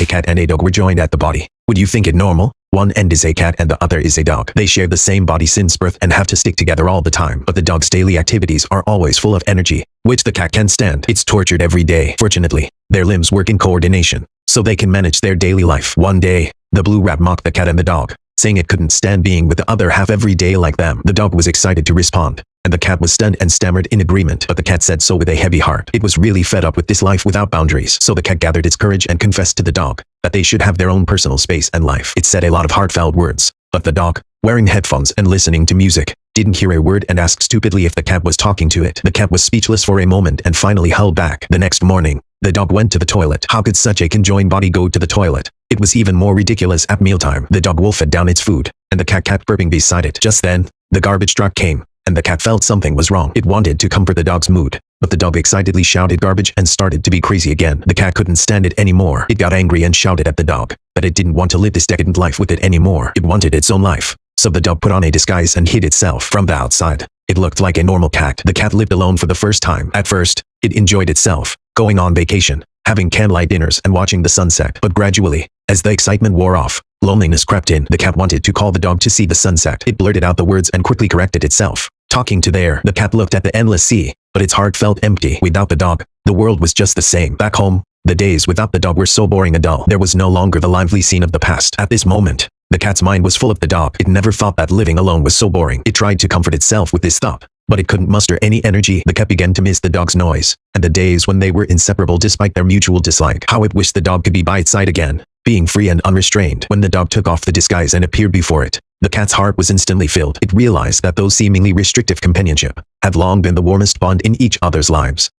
cat and a dog were joined at the body. Would you think it normal? One end is a cat and the other is a dog. They share the same body since birth and have to stick together all the time. But the dog's daily activities are always full of energy, which the cat can stand. It's tortured every day. Fortunately, their limbs work in coordination, so they can manage their daily life. One day, the blue rat mocked the cat and the dog, saying it couldn't stand being with the other half every day like them. The dog was excited to respond, and the cat was stunned and stammered in agreement. But the cat said so with a heavy heart. It was really fed up with this life without boundaries. So the cat gathered its courage and confessed to the dog that they should have their own personal space and life. It said a lot of heartfelt words, but the dog, wearing headphones and listening to music, didn't hear a word and asked stupidly if the cat was talking to it. The cat was speechless for a moment and finally held back. The next morning, the dog went to the toilet. How could such a conjoined body go to the toilet? It was even more ridiculous at mealtime. The dog wolfed down its food, and the cat kept burping beside it. Just then, the garbage truck came, and the cat felt something was wrong. It wanted to comfort the dog's mood, but the dog excitedly shouted garbage and started to be crazy again. The cat couldn't stand it anymore. It got angry and shouted at the dog that it didn't want to live this decadent life with it anymore. It wanted its own life. So the dog put on a disguise and hid itself from the outside. It looked like a normal cat. The cat lived alone for the first time. At first, it enjoyed itself, going on vacation, having candlelight dinners and watching the sunset. But gradually, as the excitement wore off, loneliness crept in. The cat wanted to call the dog to see the sunset. It blurted out the words and quickly corrected itself, talking to the air. The cat looked at the endless sea, but its heart felt empty. Without the dog, the world was just the same. Back home, the days without the dog were so boring and dull. There was no longer the lively scene of the past. At this moment, the cat's mind was full of the dog. It never thought that living alone was so boring. It tried to comfort itself with this thought, but it couldn't muster any energy. The cat began to miss the dog's noise, and the days when they were inseparable despite their mutual dislike. How it wished the dog could be by its side again, being free and unrestrained. When the dog took off the disguise and appeared before it, the cat's heart was instantly filled. It realized that those seemingly restrictive companionship had long been the warmest bond in each other's lives.